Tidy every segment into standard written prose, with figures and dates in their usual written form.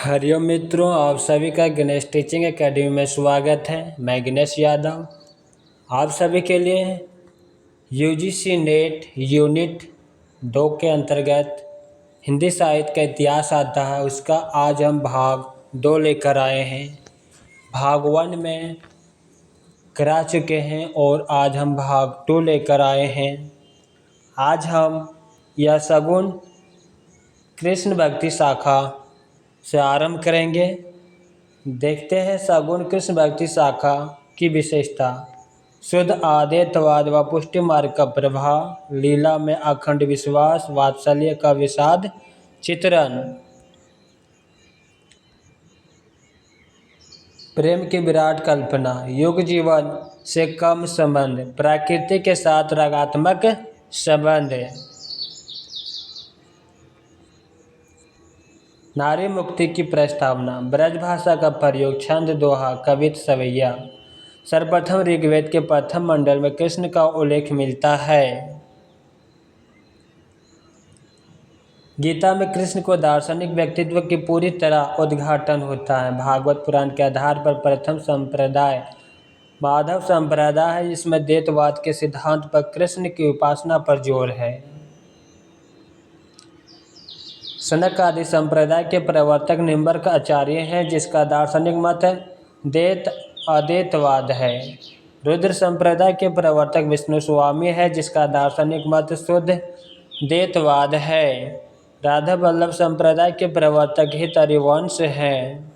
हरिओम मित्रों, आप सभी का गणेश टीचिंग एकेडमी में स्वागत है। मैं गणेश यादव आप सभी के लिए यूजीसी नेट यूनिट 2 के अंतर्गत हिंदी साहित्य का इतिहास आता है, उसका आज हम भाग 2 लेकर आए हैं। भाग 1 में करा चुके हैं और आज हम भाग 2 लेकर आए हैं। आज हम यह सगुण कृष्ण भक्ति शाखा से आरंभ करेंगे। देखते हैं सगुण कृष्ण भक्ति शाखा की विशेषता। शुद्ध आद्वैतवाद व पुष्टि मार्ग का प्रभाव, लीला में अखंड विश्वास, वात्सल्य का विषाद चित्रण, प्रेम की विराट कल्पना, युग जीवन से कम संबंध, प्रकृति के साथ रागात्मक संबंध, नारी मुक्ति की प्रस्तावना, ब्रज भाषा का प्रयोग, छंद, दोहा, कवित, सवैया। सर्वप्रथम ऋग्वेद के प्रथम मंडल में कृष्ण का उल्लेख मिलता है। गीता में कृष्ण को दार्शनिक व्यक्तित्व की पूरी तरह उद्घाटन होता है। भागवत पुराण के आधार पर प्रथम संप्रदाय माधव संप्रदाय है, जिसमें द्वैतवाद के सिद्धांत पर कृष्ण की उपासना पर जोर है। सनक आदि संप्रदाय के प्रवर्तक निम्बर्क आचार्य हैं, जिसका दार्शनिक मत द्वैत अद्वैतवाद है। रुद्र संप्रदाय के प्रवर्तक विष्णु स्वामी है, जिसका दार्शनिक मत शुद्ध द्वैतवाद है। राधा वल्लभ संप्रदाय के प्रवर्तक हित हरिवंश हैं।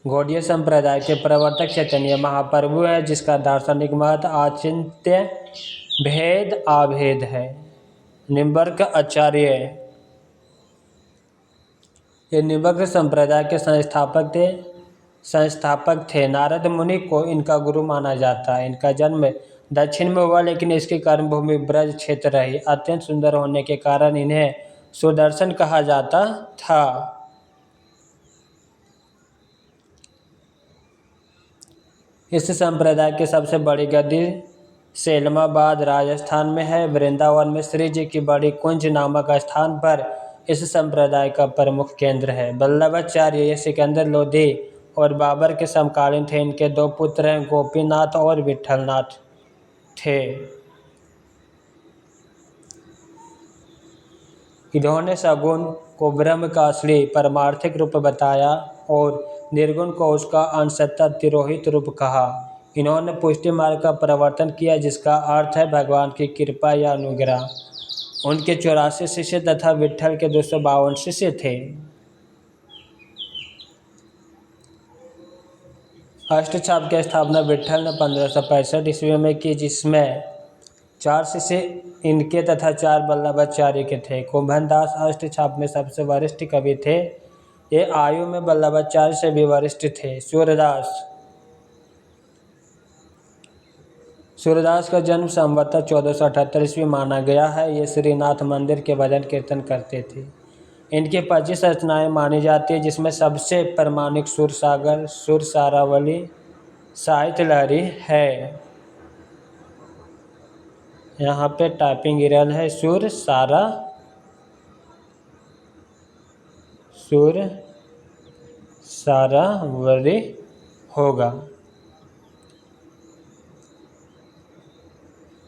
गौड़ीय संप्रदाय के प्रवर्तक चैतन्य महाप्रभु है, जिसका दार्शनिक मत आचिंत्य भेद अभेद है। निम्बर्क आचार्य ये निम्बर्क संप्रदाय के संस्थापक थे। नारद मुनि को इनका गुरु माना जाता है। इनका जन्म दक्षिण में हुआ, लेकिन इसकी कर्मभूमि ब्रज क्षेत्र रही। अत्यंत सुंदर होने के कारण इन्हें सुदर्शन कहा जाता था। इस संप्रदाय की सबसे बड़ी गद्दी सेलमाबाद राजस्थान में है। वृंदावन में श्री जी की बड़ी कुंज नामक स्थान पर इस संप्रदाय का प्रमुख केंद्र है। वल्लभाचार्य ये सिकंदर लोधी और बाबर के समकालीन थे। इनके 2 पुत्र हैं, गोपीनाथ और विठलनाथ थे। इन्होंने सगुण को ब्रह्म का असली परमार्थिक रूप बताया और निर्गुण को उसका अंशतः तिरोहित रूप कहा। इन्होंने पुष्टि मार्ग का प्रवर्तन किया, जिसका अर्थ है भगवान की कृपा या अनुग्रह। उनके 84 शिष्य तथा विट्ठल के 252 शिष्य थे। अष्टछाप की स्थापना विट्ठल ने 1565 ईस्वी में की, जिसमें 4 शिष्य इनके तथा 4 वल्लभाचार्य के थे। कुंभनदास अष्टछाप में सबसे वरिष्ठ कवि थे। ये आयु में वल्लभाचार्य से भी वरिष्ठ थे। सूरदास का जन्म संवत्सर 1478 ईस्वी माना गया है। ये श्रीनाथ मंदिर के भजन कीर्तन करते थे। इनकी 25 रचनाएं मानी जाती है, जिसमें सबसे प्रमाणिक सुरसागर, सुरसारावली, साहित्य लहरी है। यहाँ पे टाइपिंग एरर है। सुरसारावली होगा।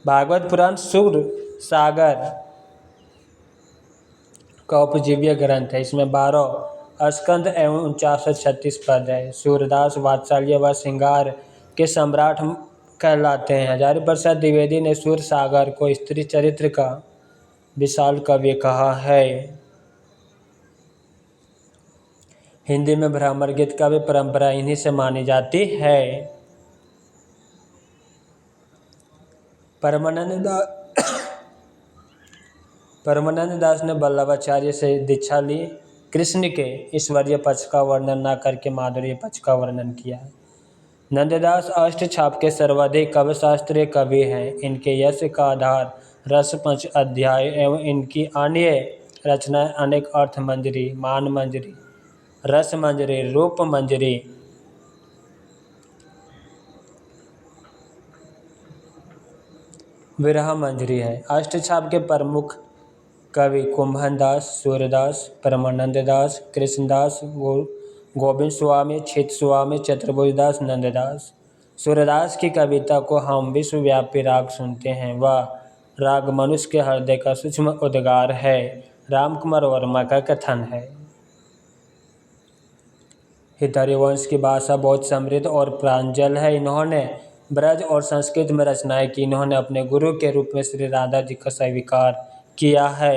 भागवत पुराण सुरसागर का उपजीव्य ग्रंथ है। इसमें 12 स्कंद एवं 4936 पद है। सूरदास वात्सल्य व श्रृंगार के सम्राट कहलाते हैं। हजारी प्रसाद द्विवेदी ने सुरसागर को स्त्री चरित्र का विशाल काव्य कहा है। हिंदी में भ्रमर गीत का भी परंपरा इन्हीं से मानी जाती है। परमानंद दास ने वल्लभाचार्य से दीक्षा ली। कृष्ण के ईश्वरीय पक्ष का वर्णन न करके माधुर्य पक्ष का वर्णन किया। नंददास अष्टछाप के सर्वाधिक काव्यशास्त्रीय कवि हैं। इनके यश का आधार रस पंच अध्याय एवं इनकी अन्य रचनाएं अनेक अर्थ मंजरी, मान मंजरी, रस मंजरी, रूप मंजरी, विरह मंजरी है। अष्टछाप के प्रमुख कवि कुंभन दास, सूरदास, परमानंद दास, कृष्णदास, गोविंद स्वामी, चित स्वामी, चतुर्भुज दास, नंददास। सूरदास की कविता को हम विश्वव्यापी राग सुनते हैं। वह राग मनुष्य के हृदय का सूक्ष्म उद्गार है। रामकुमार वर्मा का कथन है, हरिवंश की भाषा बहुत समृद्ध और प्रांजल है। इन्होंने ब्रज और संस्कृत में रचनाएं की। इन्होंने अपने गुरु के रूप में श्री राधा जी का स्वीकार किया है।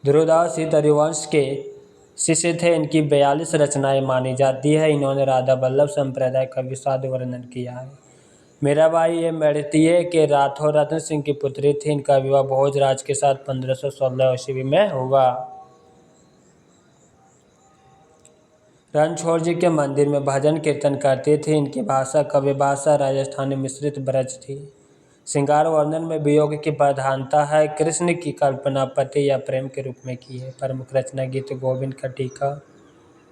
ध्रुवदास हरिवंश के शिष्य थे। इनकी 42 रचनाएं मानी जाती है। इन्होंने राधा वल्लभ संप्रदाय का विषाद वर्णन किया है। मीराबाई ये मेड़तिये के राठौर रतन सिंह की पुत्री थी। इनका विवाह भोजराज के साथ 1516 ईस्वी में हुआ। रणछोड़ जी के मंदिर में भजन कीर्तन करती थी। इनकी भाषा कव्य भाषा राजस्थानी मिश्रित ब्रज थी। श्रृंगार वर्णन में वियोग की प्रधानता है। कृष्ण की कल्पना पति या प्रेम के रूप में की है। प्रमुख रचना गीत गोविंद का टीका,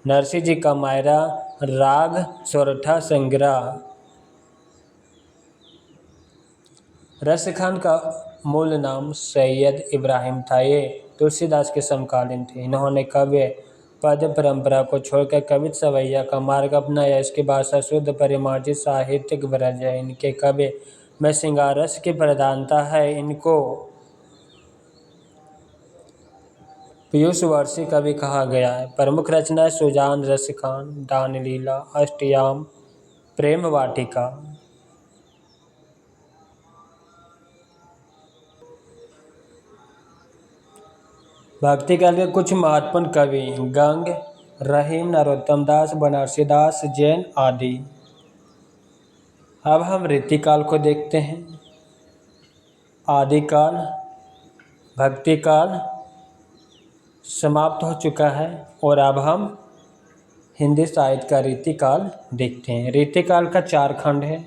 नरसिंह जी का मायरा, राग सोरठा संग्रह। रसखान का मूल नाम सैयद इब्राहिम था। ये तुलसीदास के समकालीन थे। इन्होंने काव्य पद परंपरा को छोड़कर कवित सवैया का मार्ग अपनाया। इसकी भाषा शुद्ध परिमार्जित साहित्यिक ब्रज है। इनके काव्य में श्रृंगार रस की प्रधानता है। इनको पीयूष वर्षी कवि कहा गया है। प्रमुख रचना सुजान, रसखान, दान लीला, अष्टयाम, प्रेम वाटिका। भक्ति काल के कुछ महत्वपूर्ण कवि गंग, रहीम, नरोत्तम दास, बनारसी दास, जैन आदि। अब हम रीतिकाल को देखते हैं। आदिकाल, भक्ति काल समाप्त हो चुका है और अब हम हिंदी साहित्य का रीतिकाल देखते हैं। रीतिकाल का 4 खंड है।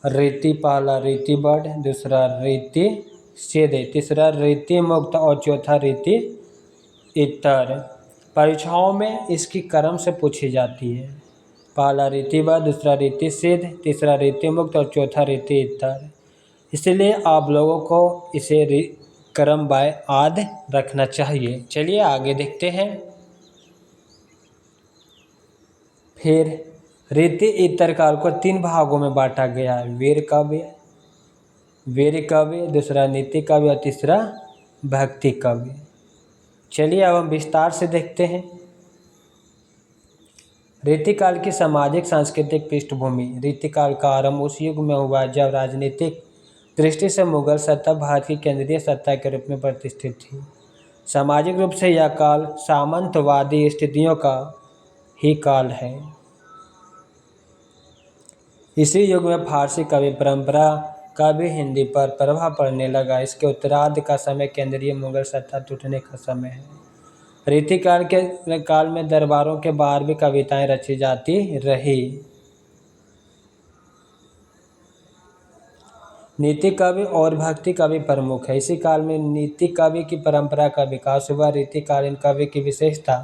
रीति, पहला रीति बद्ध, दूसरा रीति सीधे, तीसरा रीति मुक्त और चौथा रीति इतर। परीक्षाओं में इसकी क्रम से पूछी जाती है। पहला रीति बद्ध, दूसरा रीति सिद्ध, तीसरा रीति मुक्त और चौथा रीति इतर। इसलिए आप लोगों को इसे क्रम बाय आद रखना चाहिए। चलिए आगे देखते हैं। फिर रीति इतर काल को 3 भागों में बांटा गया है। वीर काव्य, दूसरा नीति काव्य और तीसरा भक्ति काव्य। चलिए अब हम विस्तार से देखते हैं। रीतिकाल की सामाजिक सांस्कृतिक पृष्ठभूमि। रीतिकाल का आरंभ उस युग में हुआ जब राजनीतिक दृष्टि से मुगल सत्ता भारत की केंद्रीय सत्ता के रूप में प्रतिष्ठित थी। सामाजिक रूप से यह काल सामंतवादी स्थितियों का ही काल है। इसी युग में फारसी कवि परंपरा का भी हिंदी पर प्रभाव पड़ने लगा। इसके उत्तरार्ध का समय केंद्रीय मुगल सत्ता टूटने का समय है। रीतिकाल के काल में दरबारों के बाहर भी कविताएं रची जाती रही। नीति काव्य और भक्ति काव्य प्रमुख है। इसी काल में नीति काव्य की परंपरा का विकास हुआ। रीतिकालीन काव्य की विशेषता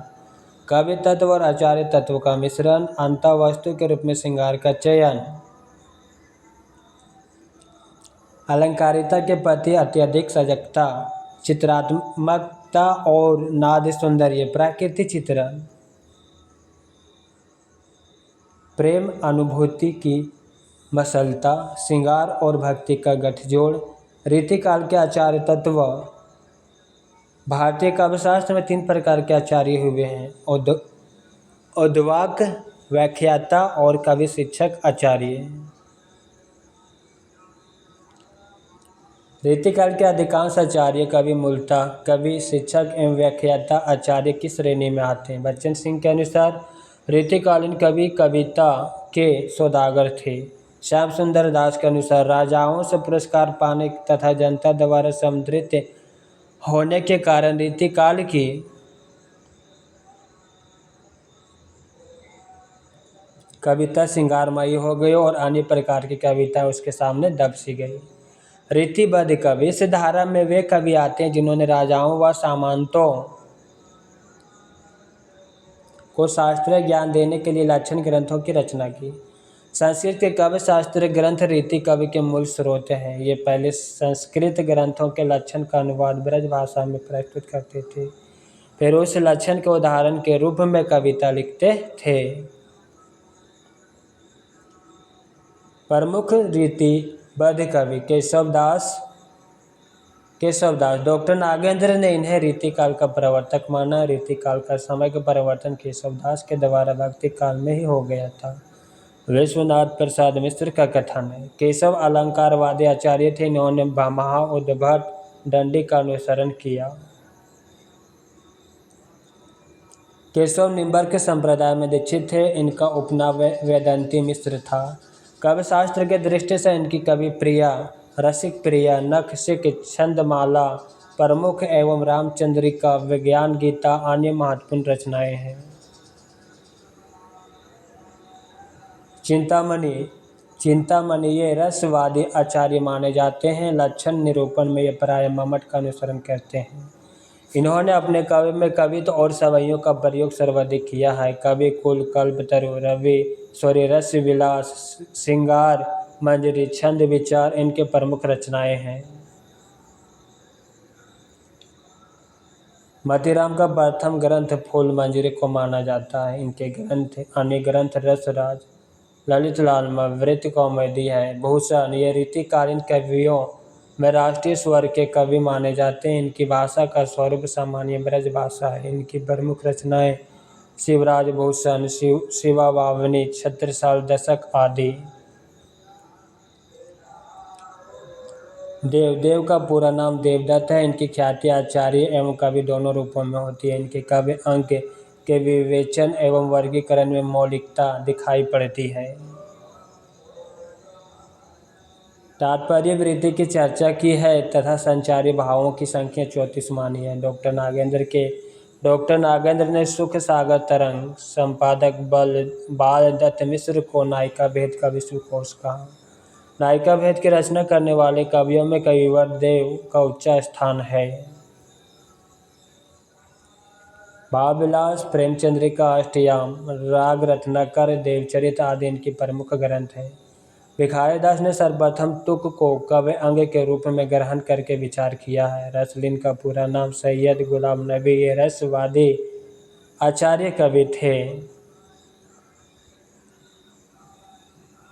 काव्य तत्व और आचार्य तत्व का मिश्रण, अंतःवस्तु के रूप में श्रृंगार का चयन, अलंकारिता के प्रति अत्यधिक सजगता, चित्रात्मकता और नाद सौंदर्य, प्राकृतिक चित्रण, प्रेम अनुभूति की मसलता, श्रृंगार और भक्ति का गठजोड़। रीतिकाल के आचार्य तत्व। भारतीय काव्यशास्त्र में 3 प्रकार के आचार्य हुए हैं: उद्वाक, व्याख्याता और कवि शिक्षक आचार्य। रीतिकाल के अधिकांश आचार्य कवि मूलतः कवि, शिक्षक एवं व्याख्याता आचार्य की श्रेणी में आते हैं। बच्चन सिंह के अनुसार रीतिकालीन कवि कविता के सौदागर थे। श्याम सुंदर दास के अनुसार राजाओं से पुरस्कार पाने तथा जनता द्वारा समृद्ध होने के कारण रीतिकाल की कविता श्रृंगारमयी हो गई और अन्य प्रकार की कविता उसके सामने दब सी गई। रीतिबद्ध कवि। इस धारा में वे कवि आते हैं जिन्होंने राजाओं व सामंतों को शास्त्रीय ज्ञान देने के लिए लक्षण ग्रंथों की रचना की। संस्कृत के काव्य शास्त्र ग्रंथ रीति काव्य के मूल स्रोत हैं। ये पहले संस्कृत ग्रंथों के लक्षण का अनुवाद ब्रज भाषा में प्रस्तुत करते थे, फिर उस लक्षण के उदाहरण के रूप में कविता लिखते थे। प्रमुख रीतिबद्ध कवि केशवदास डॉक्टर नागेंद्र ने इन्हें रीतिकाल का प्रवर्तक माना। रीतिकाल का समय का परिवर्तन केशवदास के द्वारा भक्ति काल में ही हो गया था। विश्वनाथ प्रसाद मिश्र का कथन है, केशव अलंकारवादी आचार्य थे। इन्होंने महाउद्भट दंडी का अनुसरण किया। केशव निम्बर्क संप्रदाय में दीक्षित थे। इनका उपनाम वेदांती मिश्र था। काव्य शास्त्र के दृष्टि से इनकी कवि प्रिया, रसिक प्रिया, नखशिक, छंदमाला प्रमुख एवं रामचंद्रिका, विज्ञान गीता अन्य महत्वपूर्ण रचनाएं हैं। चिंतामणि ये रसवादी आचार्य माने जाते हैं। लक्षण निरूपण में ये प्राय मम्मट का अनुसरण करते हैं। इन्होंने अपने काव्य में कवित्व और सवैयों का प्रयोग सर्वाधिक किया है। कवि कुल, कल्पतरु, रवि, स्वरी, रस विलास, श्रृंगार मंजरी, छंद विचार इनके प्रमुख रचनाएं हैं। मतीराम का प्रथम ग्रंथ फूल मंजरी को माना जाता है। इनके अन्य ग्रंथ रसराज, ललित लालमा, वृत्त कौमुदी है। भूषण ये रीतिकालीन कवियों में राष्ट्रीय स्वर के कवि माने जाते हैं। इनकी भाषा का स्वरूप सामान्य ब्रज भाषा है। इनकी प्रमुख रचनाएं शिवराज भूषण, शिवावावनी, छत्रसाल दशक आदि। देव का पूरा नाम देवदत्त है। इनकी ख्याति आचार्य एवं कवि दोनों रूपों में होती है। इनके काव्य अंक के विवेचन एवं वर्गीकरण में मौलिकता दिखाई पड़ती है। तात्पर्य वृत्ति की चर्चा की है तथा संचारी भावों की संख्या 34 मानी है। डॉक्टर नागेंद्र ने सुख सागर तरंग संपादक बाल दत्त मिश्र को नायिका भेद का विश्वकोश कहा। नायिका भेद की रचना करने वाले कवियों में कविवर देव का उच्च स्थान है। भावविलास, प्रेमचंद्रिका, अष्टयाम, राग रत्नाकर, देवचरित आदि इनकी प्रमुख ग्रंथ है। भिखारीदास ने सर्वप्रथम तुक को काव्य अंग के रूप में ग्रहण करके विचार किया है। रसलीन का पूरा नाम सैयद गुलाम नबी ये रसवादी आचार्य कवि थे।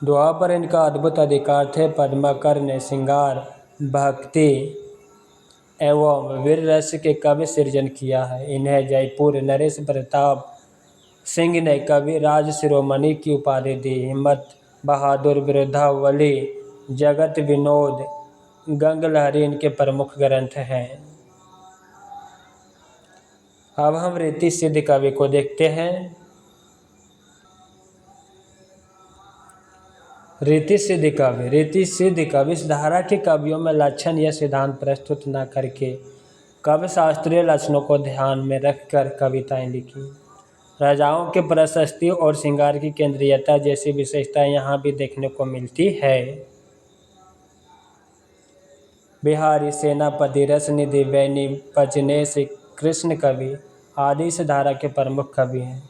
दोहा पर इनका अद्भुत अधिकार थे। पद्माकर ने श्रृंगार, भक्ति एवं वीर रस के काव्य सृजन किया है। इन्हें जयपुर नरेश प्रताप सिंह ने कवि राज शिरोमणि की उपाधि दी। हिम्मत बहादुर, वृद्धावली, जगत विनोद, गंगलहरी इनके प्रमुख ग्रंथ हैं। अब हम रीति सिद्ध कवि को देखते हैं। रीति सिद्ध कवि इस धारा के कवियों में लक्षण या सिद्धांत प्रस्तुत न करके काव्य शास्त्रीय लक्षणों को ध्यान में रखकर कविताएं लिखी। राजाओं के प्रशस्ति और श्रृंगार की केंद्रीयता जैसी विशेषताएं यहाँ भी देखने को मिलती है। बिहारी, सेनापति, रसनिधि, बैनी, पचनेश, कृष्ण कवि आदि इस धारा के प्रमुख कवि हैं।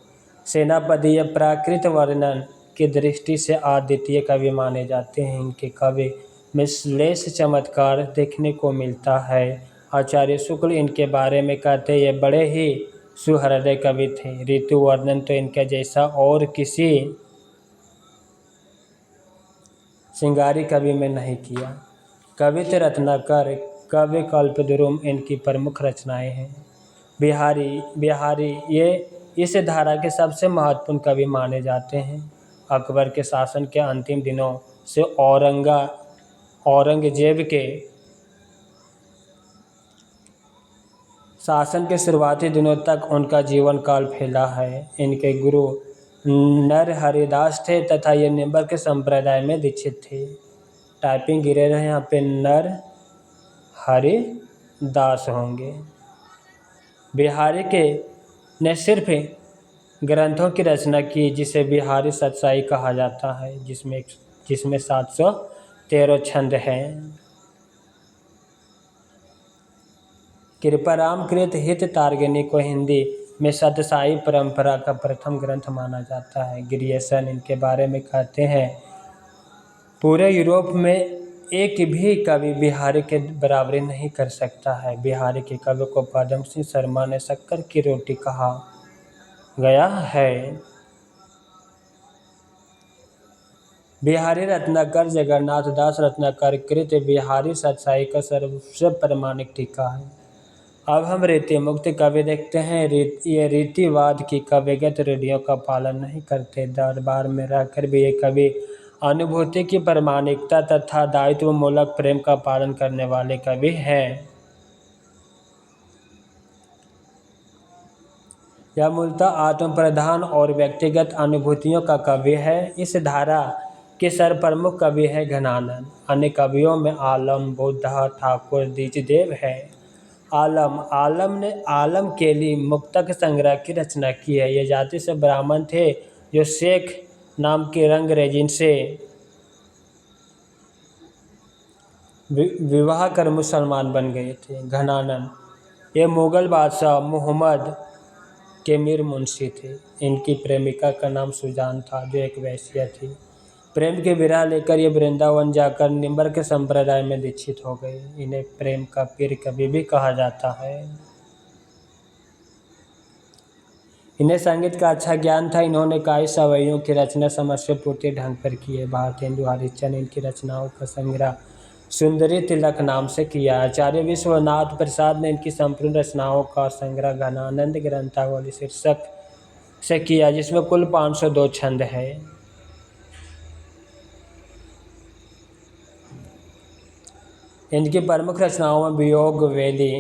सेनापति या प्राकृत वर्णन की दृष्टि से अद्वितीय कवि माने जाते हैं। इनके काव्य में श्लेष चमत्कार देखने को मिलता है। आचार्य शुक्ल इनके बारे में कहते ये बड़े ही सुहृदय कवि थे। ऋतु वर्णन तो इनके जैसा और किसी श्रृंगारी कवि में नहीं किया। कवित रत्नाकर, काव्य कल्पद्रुम इनकी प्रमुख रचनाएं हैं। बिहारी ये इस धारा के सबसे महत्वपूर्ण कवि माने जाते हैं। अकबर के शासन के अंतिम दिनों से औरंगजेब के शासन के शुरुआती दिनों तक उनका जीवन काल फैला है। इनके गुरु नरहरिदास थे तथा ये निम्बर के संप्रदाय में दीक्षित थे। टाइपिंग गिरे रहे यहाँ पे नरहरिदास होंगे। बिहारी के ने सिर्फ ग्रंथों की रचना की जिसे बिहारी सतसाई कहा जाता है, जिसमें 713 छंद हैं। कृपाराम कृत हित तारगिनी को हिंदी में सतसाई परंपरा का प्रथम ग्रंथ माना जाता है। ग्रियर्सन इनके बारे में कहते हैं, पूरे यूरोप में एक भी कवि बिहारी के बराबरी नहीं कर सकता है। बिहारी के कवि को पद्म सिंह शर्मा ने शक्कर की रोटी कहा गया है। बिहारी रत्नाकर जगन्नाथ दास रत्नाकर कृत बिहारी सतसाई का सर्वोच्च प्रमाणिक टीका है। अब हम रीति मुक्त कवि देखते हैं। ये रीतिवाद की कविगत रूढ़ियों का पालन नहीं करते। दरबार में रहकर भी ये कवि अनुभूति की प्रामाणिकता तथा दायित्व मूलक प्रेम का पालन करने वाले कवि हैं। यह मूलतः आत्म प्रधान और व्यक्तिगत अनुभूतियों का कवि है। इस धारा के सर्वप्रमुख कवि है घनानंद। अन्य कवियों में आलम, बुद्धा, ठाकुर, द्विजदेव है। आलम ने आलम केली मुक्तक संग्रह की रचना की है। ये जाति से ब्राह्मण थे जो शेख नाम के रंगरेजिन से विवाह कर मुसलमान बन गए थे। घनानंद ये मुगल बादशाह मोहम्मद के मीर मुंशी थे। इनकी प्रेमिका का नाम सुजान था जो एक वैश्या थी। प्रेम के विरह लेकर ये वृंदावन जाकर निम्बर्क संप्रदाय में दीक्षित हो गए। इन्हें प्रेम का पीर कवि भी कहा जाता है। इन्हें संगीत का अच्छा ज्ञान था। इन्होंने कई सवैयों की रचना समस्यापूर्ति ढंग पर की है। भारतेंदु हरिश्चंद्र इनकी रचनाओं का संग्रह सुंदरी तिलक नाम से किया। आचार्य विश्वनाथ प्रसाद ने इनकी संपूर्ण रचनाओं का संग्रह घनानंद ग्रंथावली शीर्षक से किया, जिसमें कुल 502 छंद है। इनकी प्रमुख रचनाओं में वियोग वेली,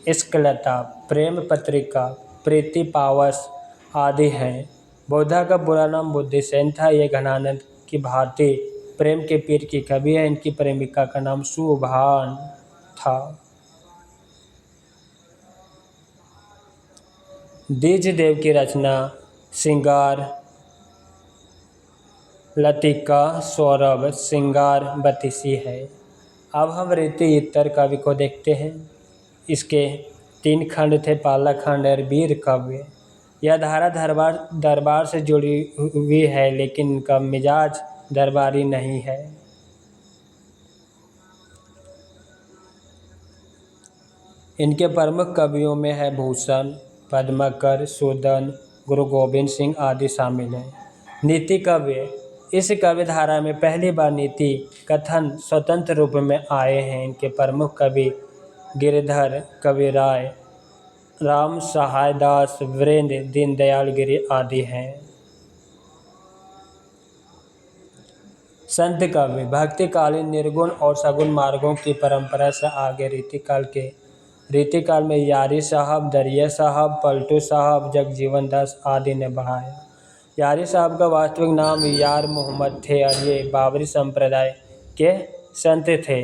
इश्कलता, प्रेम पत्रिका, प्रीति पावस आदि हैं। बुद्धा का पूरा नाम बुद्धिसेन था। ये घनानंद की भांति प्रेम के पीर की कवि है। इनकी प्रेमिका का नाम सुभान था। द्विजदेव की रचना श्रृंगार लतिका सौरभ श्रृंगार बतीसी है। अब हम रीति इतर कवि को देखते हैं। इसके 3 खंड थे, पाला खंड और वीर काव्य। यह धारा दरबार से जुड़ी हुई है, लेकिन इनका मिजाज दरबारी नहीं है। इनके प्रमुख कवियों में है भूषण, पद्माकर, सूदन, गुरु गोविंद सिंह आदि शामिल हैं। नीति काव्य, इस कवि धारा में पहली बार नीति कथन स्वतंत्र रूप में आए हैं। इनके प्रमुख कवि गिरिधर, कविराय, राम सहाय दास, वीरेंद्र, दीनदयाल गिरि आदि हैं। संत काव्य, भक्तिकालीन निर्गुण और सगुण मार्गों की परंपरा से आगे रीतिकाल में यारी साहब, दरिया साहब, पलटू साहब, जगजीवन दास आदि ने बढ़ाया। यारी साहब का वास्तविक नाम यार मोहम्मद थे और ये बाबरी संप्रदाय के संत थे।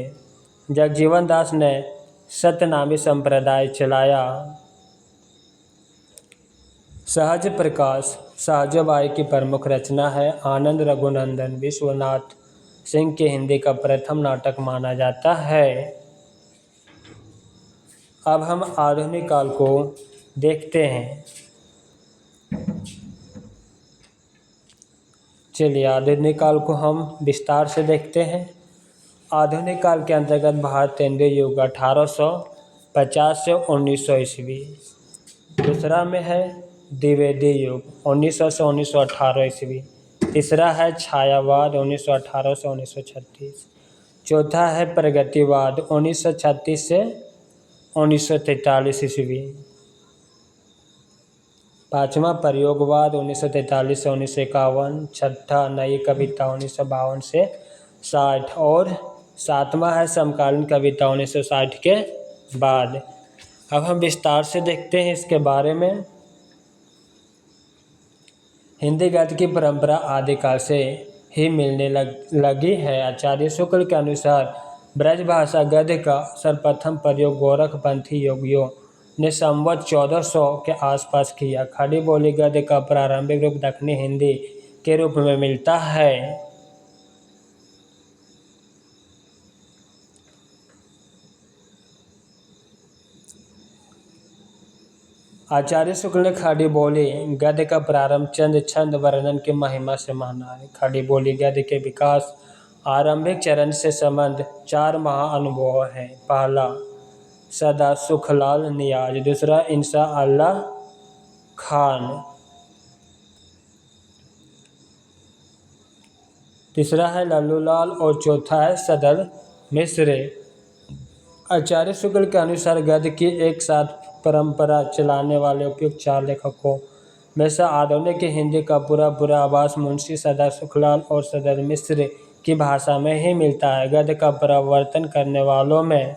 जगजीवन दास ने सतनामी संप्रदाय चलाया। सहज प्रकाश सहजबाई की प्रमुख रचना है। आनंद रघुनंदन विश्वनाथ सिंह के हिंदी का प्रथम नाटक माना जाता है। अब हम आधुनिक काल को देखते हैं। चलिए आधुनिक काल को हम विस्तार से देखते हैं। आधुनिक काल के अंतर्गत भारतेंदु युग 1850 से 1900 ईस्वी। दूसरा में है द्विवेदी युग 1900 से 1918 ईस्वी। तीसरा है छायावाद 1918 से 1936। चौथा है प्रगतिवाद 1936 से 1943 ईस्वी। पाँचवा प्रयोगवाद 1943 से 1951। छठा नई कविता 1952 से 60 और सातवां है समकालीन कविता 1960 के बाद। अब हम विस्तार से देखते हैं इसके बारे में। हिंदी गद्य की परंपरा आदिकाल से ही मिलने लगी है। आचार्य शुक्ल के अनुसार ब्रजभाषा गद्य का सर्वप्रथम प्रयोग गोरखपंथी योगियों ने संवत 1400 के आसपास किया। खड़ी बोली गद्य का प्रारंभिक रूप दक्षिणी हिंदी के रूप में मिलता है। आचार्य शुक्ल ने खड़ी बोली गद्य का प्रारंभ चंद छंद वर्णन की महिमा से माना है। खड़ी बोली गद्य के विकास आरंभिक चरण से संबंध 4 महाअनुभव हैं। पहला सदा सुखलाल नियाज, दूसरा इंशा अल्लाह खान, तीसरा है लल्लूलाल और चौथा है सदल मिश्र। आचार्य शुक्ल के अनुसार गद्य की एक साथ परंपरा चलाने वाले उपयुक्त 4 लेखकों में से आधुनिक हिंदी का पूरा आभास मुंशी सदा सुखलाल और सदल मिश्र की भाषा में ही मिलता है। गद्य का प्रवर्तन करने वालों में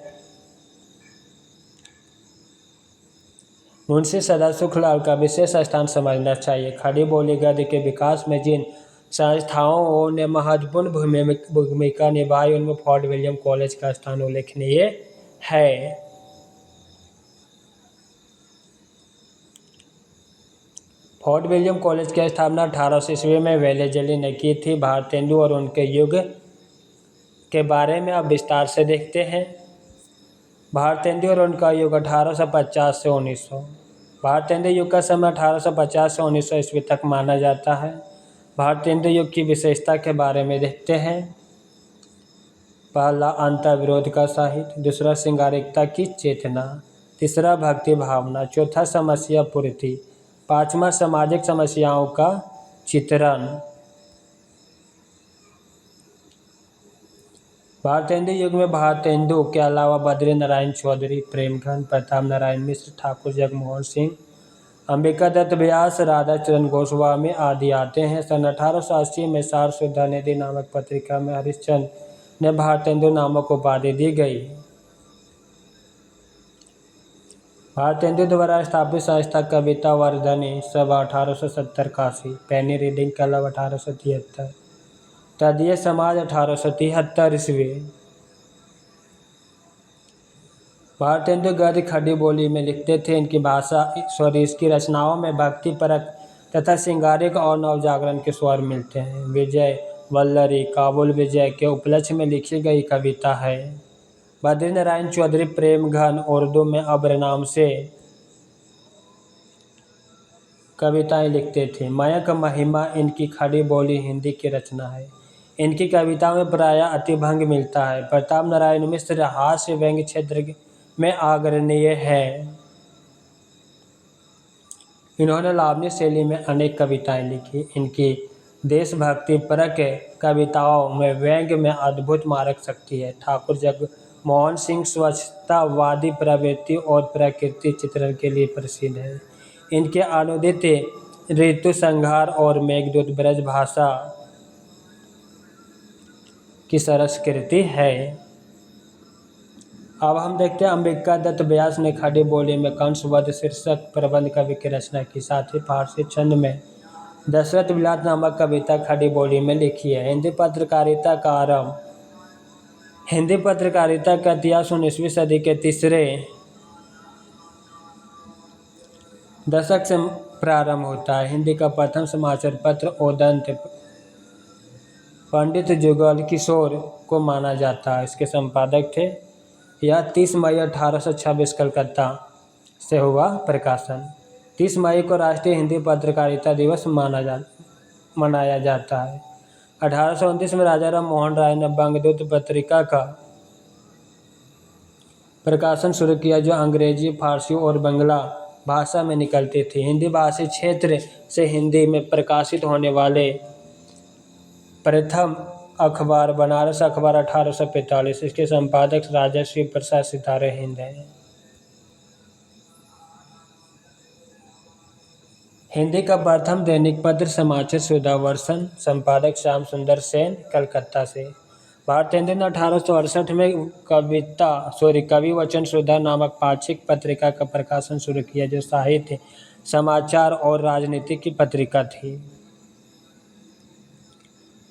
मुंशी सदा सुखलाल का विशेष स्थान समझना चाहिए। खड़ी बोली गद्य के विकास में जिन संस्थाओं ने महत्वपूर्ण भूमिका निभाई उनमें फोर्ट विलियम कॉलेज का स्थान उल्लेखनीय है। फोर्ट विलियम कॉलेज की स्थापना 1800 ईस्वी में वेलेजली ने की थी। भारतेंदु और उनके युग के बारे में अब विस्तार से देखते हैं। भारतेंदु और उनका युग 1850 से 1900। भारतेंदु युग का समय 1850 से 1900 ईस्वी तक माना जाता है। भारतेंदु युग की विशेषता के बारे में देखते हैं। पहला अंतर्विरोध का साहित्य, दूसरा श्रृंगारिकता की चेतना, तीसरा भक्ति भावना, चौथा समस्या पूर्ति, पांचवा सामाजिक समस्याओं का चित्रण। भारतेंदु युग में भारतेंदु के अलावा बद्री नारायण चौधरी, प्रेमघन, प्रताप नारायण मिश्र, ठाकुर जगमोहन सिंह, अंबिका दत्त व्यास, राधा चरण गोस्वामी आदि आते हैं। सन 1880 में सारस्वता निधि नामक पत्रिका में हरिश्चंद्र ने भारतेंदु नामक उपाधि दी गई। भारतेंदु द्वारा स्थापित संस्था कविता वर्धनी सभा 1870 काशी, पेनी रीडिंग क्लब 1873, तदीय समाज 1873 ईस्वी। भारतेंदु गद्य खड़ी बोली में लिखते थे। इनकी भाषा स्वर इसकी रचनाओं में भक्ति परक तथा श्रृंगारिक और नवजागरण के स्वर मिलते हैं। विजय वल्लरी काबुल विजय के उपलक्ष्य में लिखी गई कविता है। बद्री नारायण चौधरी प्रेमघन उर्दू में अब्र नाम से कविताएं लिखते थे। मयंक महिमा इनकी खड़ी बोली हिंदी की रचना है। इनकी कविताओं में प्रायः अतिभंग मिलता है। प्रताप नारायण मिश्र हास्य व्यंग्य क्षेत्र में अग्रणीय है। इन्होंने लावणी शैली में अनेक कविताएं लिखी। इनकी देशभक्ति परक कविताओं में व्यंग्य में अद्भुत मारक शक्ति है। ठाकुर जगमोहन सिंह स्वच्छतावादी प्रवृत्ति और प्रकृति चित्रण के लिए प्रसिद्ध है। इनके अनुदित ऋतु संहार और मेघदूत ब्रज भाषा की सरस कृति है। अब हम देखते हैं अंबिका दत्त व्यास ने खड़ी बोली में कंसवध शीर्षक प्रबंध कवि की रचना की। साथ ही फारसी छंद में दशरथ विलास नामक कविता खड़ी बोली में लिखी है। हिंदी पत्रकारिता का आरंभ, हिंदी पत्रकारिता का इतिहास 19वीं सदी के तीसरे दशक से प्रारंभ होता है। हिंदी का प्रथम समाचार पत्र उदंत पंडित जुगल किशोर को माना जाता है। इसके संपादक थे। यह 30 मई 1826 कलकत्ता से हुआ प्रकाशन। 30 मई को राष्ट्रीय हिंदी पत्रकारिता दिवस मनाया जाता है। 1829 में राजा राम मोहन राय ने बंगदूत पत्रिका का प्रकाशन शुरू किया, जो अंग्रेजी, फारसी और बंगला भाषा में निकलती थी। हिंदी भाषी क्षेत्र से हिंदी में प्रकाशित होने वाले प्रथम अखबार बनारस अखबार 1845। इसके संपादक राजा श्री प्रसाद सितारे हिंद हैं। हिंदी का प्रथम दैनिक पत्र समाचार सुधावर्षन, संपादक श्याम सुंदर सेन, कलकत्ता से। भारतेंदु ने 1868 में कवि वचन सुधा नामक पाक्षिक पत्रिका का प्रकाशन शुरू किया, जो साहित्य, समाचार और राजनीति की पत्रिका थी।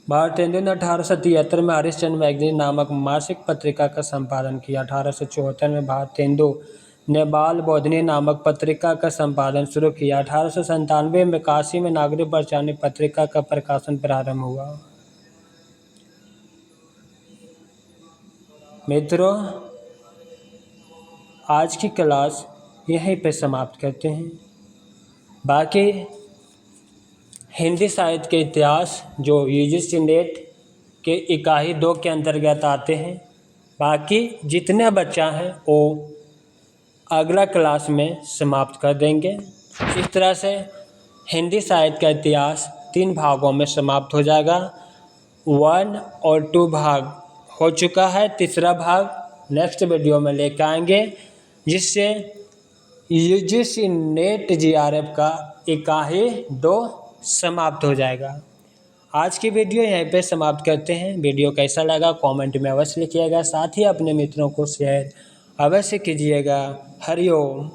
भारतेंदु ने 1873 में हरिश्चंद्र मैगजीन नामक मासिक पत्रिका का संपादन किया। 1874 में भारतेंदु ने बाल बोधनी नामक पत्रिका का संपादन शुरू किया। 1897 में काशी में नागरिक प्रचारणी पत्रिका का प्रकाशन प्रारंभ हुआ। मित्रों, आज की क्लास यहीं पे समाप्त करते हैं। बाकी हिंदी साहित्य के इतिहास जो यूजीसी नेट के इकाई 2 के अंतर्गत आते हैं। बाकी जितने बच्चा हैं वो अगला क्लास में समाप्त कर देंगे। इस तरह से हिंदी साहित्य का इतिहास 3 भागों में समाप्त हो जाएगा। 1 और 2 भाग हो चुका है, तीसरा भाग नेक्स्ट वीडियो में लेकर आएंगे, जिससे यूजीसी नेट जीआरएफ का इकाई 2 समाप्त हो जाएगा। आज की वीडियो यहीं पे समाप्त करते हैं। वीडियो कैसा लगा कमेंट में अवश्य लिखिएगा, साथ ही अपने मित्रों को शेयर अवश्य कीजिएगा। हरिओम।